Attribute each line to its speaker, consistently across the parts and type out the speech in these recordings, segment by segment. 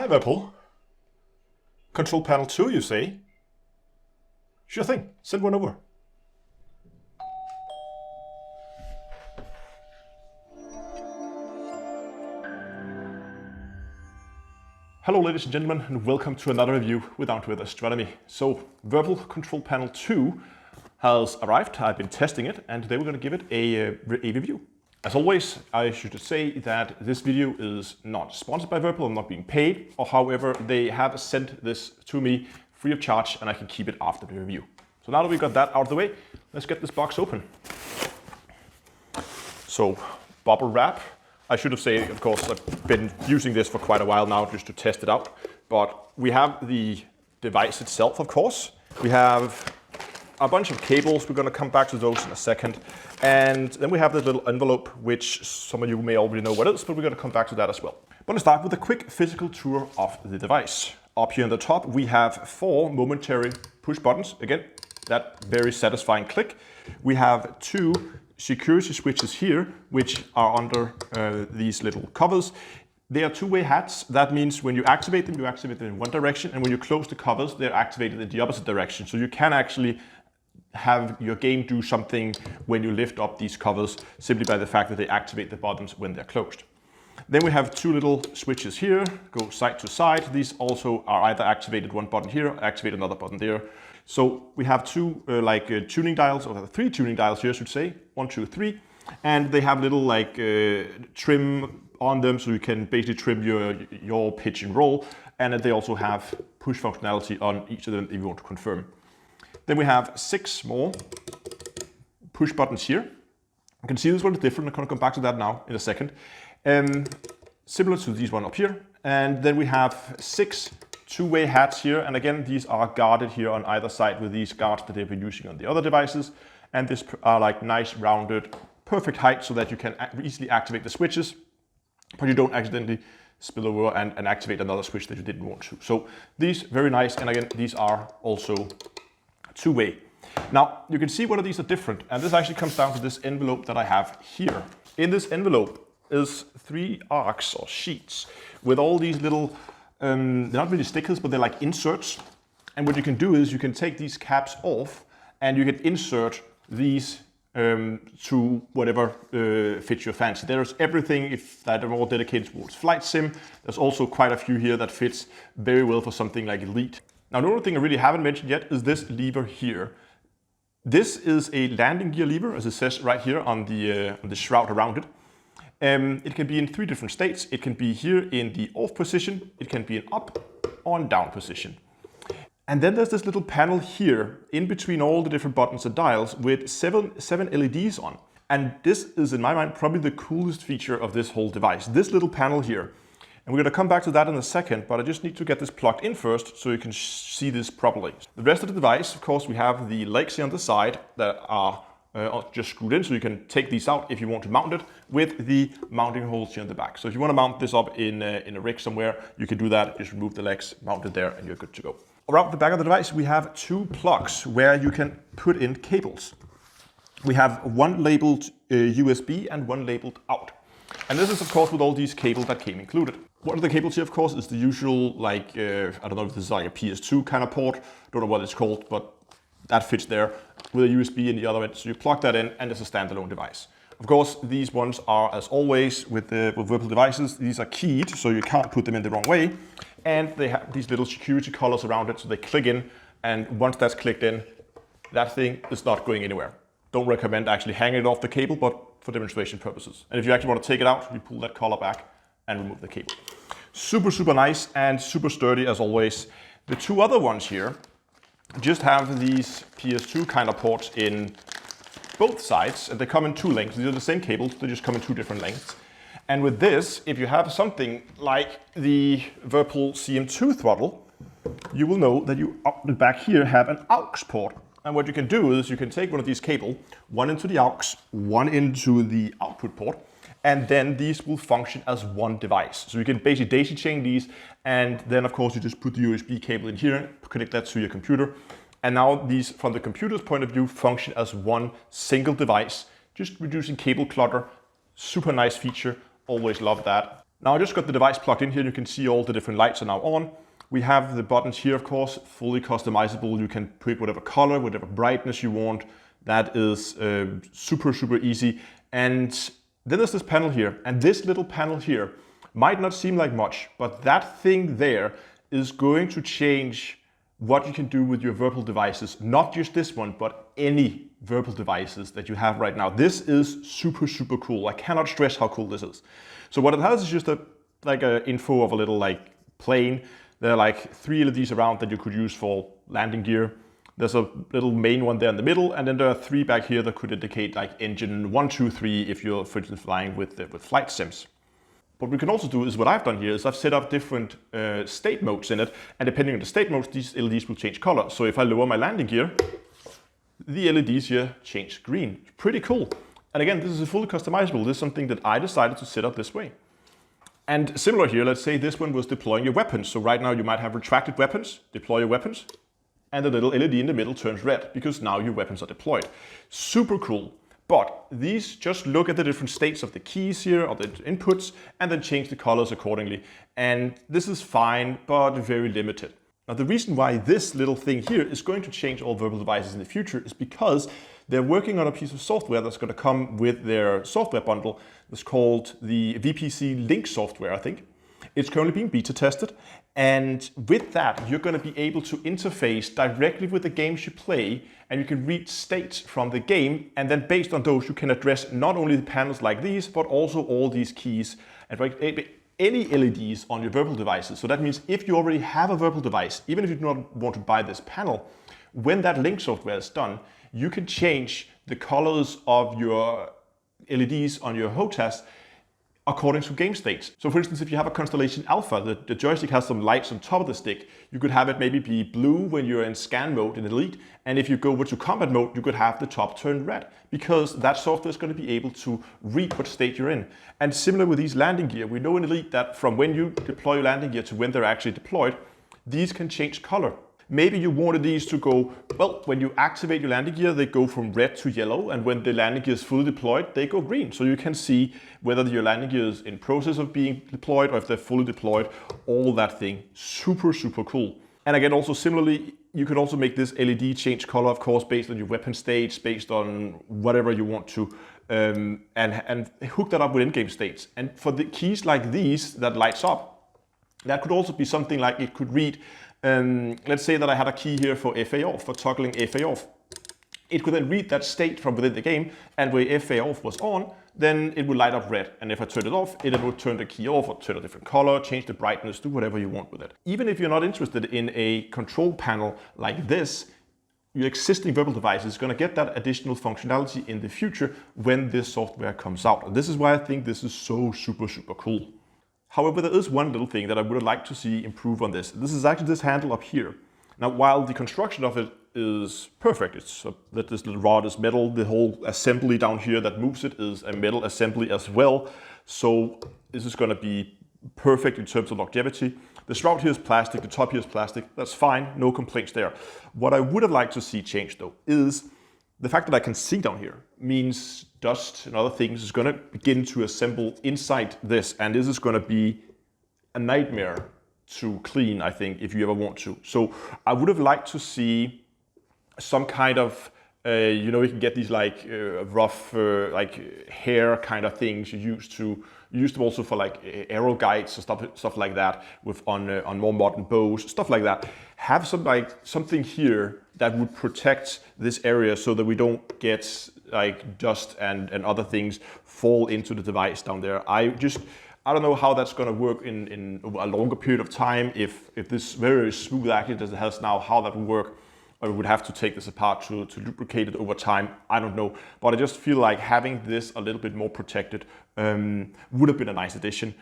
Speaker 1: Hi Virpil. Control panel 2, you say? Sure thing, send one over. Hello ladies and gentlemen, and welcome to another review with Astronomy. So, Virpil Control Panel 2 has arrived. I've been testing it, and today we're going to give it a review. As always, I should say that this video is not sponsored by Virpil. I'm not being paid, or however, they have sent this to me free of charge, and I can keep it after the review. So now that we've got that out of the way, let's get this box open. So, bubble wrap. I should have said, of course, I've been using this for quite a while now just to test it out. But we have the device itself, of course. We have a bunch of cables. We're going to come back to those in a second. And then we have this little envelope, which some of you may already know what it is, but we're going to come back to that as well. I'm going to start with a quick physical tour of the device. Up here on the top, we have 4 momentary push buttons. Again, that very satisfying click. We have 2 security switches here, which are under these little covers. They are two-way hats. That means when you activate them in one direction, and when you close the covers, they're activated in the opposite direction. So you can actually have your game do something when you lift up these covers simply by the fact that they activate the buttons when they're closed. Then we have 2 little switches here, go side to side. These also are either activated one button here, or activate another button there. So we have 2 tuning dials, or 3 tuning dials here, I should say. 1, 2, 3. And they have little trim on them, so you can basically trim your pitch and roll. And they also have push functionality on each of them if you want to confirm. Then we have 6 more push buttons here. You can see this one is different. I'm going to come back to that now in a second. Similar to these one up here. And then we have 6 two-way hats here, and again these are guarded here on either side with these guards that they've been using on the other devices, and these are like nice rounded perfect height so that you can easily activate the switches, but you don't accidentally spill over and activate another switch that you didn't want to. So these very nice, and again these are also two-way. Now you can see one of these are different, and this actually comes down to this envelope that I have here. In this envelope is 3 arcs or sheets with all these little they're not really stickers, but they're like inserts. And what you can do is you can take these caps off and you can insert these to whatever fits your fancy. There's everything that are more dedicated towards flight sim. There's also quite a few here that fits very well for something like Elite. Now, the only thing I really haven't mentioned yet is this lever here. This is a landing gear lever, as it says right here on the shroud around it. It can be in 3 different states. It can be here in the off position, it can be in up or in down position. And then there's this little panel here in between all the different buttons and dials with 7 LEDs on. And this is, in my mind, probably the coolest feature of this whole device, this little panel here. And we're going to come back to that in a second, but I just need to get this plugged in first so you can see this properly. The rest of the device, of course, we have the legs here on the side that are just screwed in, so you can take these out if you want to mount it with the mounting holes here in the back. So if you want to mount this up in a rig somewhere, you can do that. Just remove the legs, mount it there, and you're good to go. Around the back of the device, we have 2 plugs where you can put in cables. We have one labeled USB and one labeled out. And this is, of course, with all these cables that came included. One of the cables here, of course, is the usual, I don't know if this is like a PS2 kind of port. Don't know what it's called, but that fits there with a USB in the other end. So you plug that in and it's a standalone device. Of course, these ones are, as always with Virpil devices, these are keyed, so you can't put them in the wrong way. And they have these little security collars around it, so they click in. And once that's clicked in, that thing is not going anywhere. Don't recommend actually hanging it off the cable, but for demonstration purposes. And if you actually want to take it out, you pull that collar back and remove the cable. Super, super nice and super sturdy as always. The 2 other ones here just have these PS2 kind of ports in both sides, and they come in 2 lengths. These are the same cables, they just come in 2 different lengths. And with this, if you have something like the Virpil CM2 throttle, you will know that you up the back here have an AUX port. And what you can do is you can take one of these cables, one into the AUX, one into the output port, and then these will function as one device. So you can basically daisy chain these, and then of course you just put the USB cable in here, connect that to your computer, and now these, from the computer's point of view, function as one single device, just reducing cable clutter. Super nice feature, always love that. Now I just got the device plugged in here. You can see all the different lights are now on. We have the buttons here, of course, fully customizable. You can pick whatever color, whatever brightness you want. That is super, super easy. And then there's this panel here. And this little panel here might not seem like much, but that thing there is going to change what you can do with your Virpil devices. Not just this one, but any Virpil devices that you have right now. This is super, super cool. I cannot stress how cool this is. So what it has is just like an info of a little like plane. There are like 3 LEDs around that you could use for landing gear. There's a little main one there in the middle, and then there are 3 back here that could indicate like engine 1, 2, 3 if you're, for instance, flying with flight sims. What we can also do is what I've done here is I've set up different state modes in it, and depending on the state modes, these LEDs will change color. So if I lower my landing gear, the LEDs here change green. Pretty cool. And again, this is fully customizable. This is something that I decided to set up this way. And similar here, let's say this one was deploying your weapons. So right now you might have retracted weapons, deploy your weapons, and the little LED in the middle turns red because now your weapons are deployed. Super cool. But these just look at the different states of the keys here, or the inputs, and then change the colors accordingly. And this is fine, but very limited. Now the reason why this little thing here is going to change all Virpil devices in the future is because they're working on a piece of software that's going to come with their software bundle. It's called the VPC Link software, I think. It's currently being beta tested. And with that, you're going to be able to interface directly with the games you play, and you can read states from the game. And then based on those, you can address not only the panels like these, but also all these keys and any LEDs on your Virpil devices. So that means if you already have a Virpil device, even if you do not want to buy this panel, when that link software is done, you can change the colors of your LEDs on your HOTAS according to game states. So for instance, if you have a Constellation Alpha, the joystick has some lights on top of the stick, you could have it maybe be blue when you're in scan mode in Elite, and if you go over to combat mode, you could have the top turn red, because that software is going to be able to read what state you're in. And similar with these landing gear, we know in Elite that from when you deploy your landing gear to when they're actually deployed, these can change color. Maybe you wanted these to go, well, when you activate your landing gear, they go from red to yellow, and when the landing gear is fully deployed, they go green. So you can see whether your landing gear is in process of being deployed or if they're fully deployed, all that thing. Super, super cool. And again, also similarly, you can also make this LED change color, of course, based on your weapon states, based on whatever you want to, and hook that up with in-game states. And for the keys like these that lights up, that could also be something like it could read. Let's say that I had a key here for FA off, for toggling FA off. It could then read that state from within the game, and where FA off was on, then it would light up red. And if I turned it off, it would turn the key off or turn a different color, change the brightness, do whatever you want with it. Even if you're not interested in a control panel like this, your existing Virpil device is going to get that additional functionality in the future when this software comes out. And this is why I think this is so super, super cool. However, there is one little thing that I would like to see improve on this. This is actually this handle up here. Now, while the construction of it is perfect, it's that this little rod is metal, the whole assembly down here that moves it is a metal assembly as well. So this is going to be perfect in terms of longevity. The shroud here is plastic, the top here is plastic. That's fine, no complaints there. What I would have liked to see change though is the fact that I can see down here means dust and other things is going to begin to assemble inside this, and this is going to be a nightmare to clean, I think, if you ever want to. So I would have liked to see some kind of, you know, you can get these like rough like hair kind of things you use them also for like arrow guides or stuff like that with on more modern bows, stuff like that. Have something here that would protect this area so that we don't get like dust and other things fall into the device down there. I don't know how that's going to work in a longer period of time. If this very smooth action as it has now, how that would work, or we would have to take this apart to lubricate it over time. I don't know, but I just feel like having this a little bit more protected would have been a nice addition.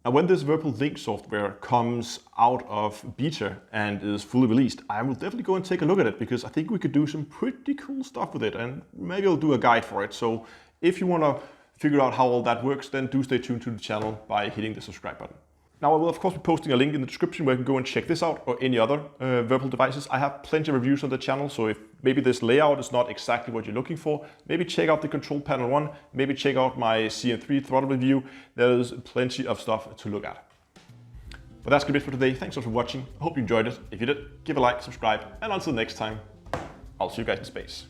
Speaker 1: Now, when this Virpil Link software comes out of beta and is fully released, I will definitely go and take a look at it, because I think we could do some pretty cool stuff with it, and maybe I'll do a guide for it. So if you want to figure out how all that works, then do stay tuned to the channel by hitting the subscribe button. Now I will of course be posting a link in the description where you can go and check this out or any other Virpil devices. I have plenty of reviews on the channel, so if maybe this layout is not exactly what you're looking for, maybe check out the control panel one, maybe check out my CM3 throttle review. There's plenty of stuff to look at. But that's gonna be it for today. Thanks so much for watching. I hope you enjoyed it. If you did, give a like, subscribe, and until next time, I'll see you guys in space.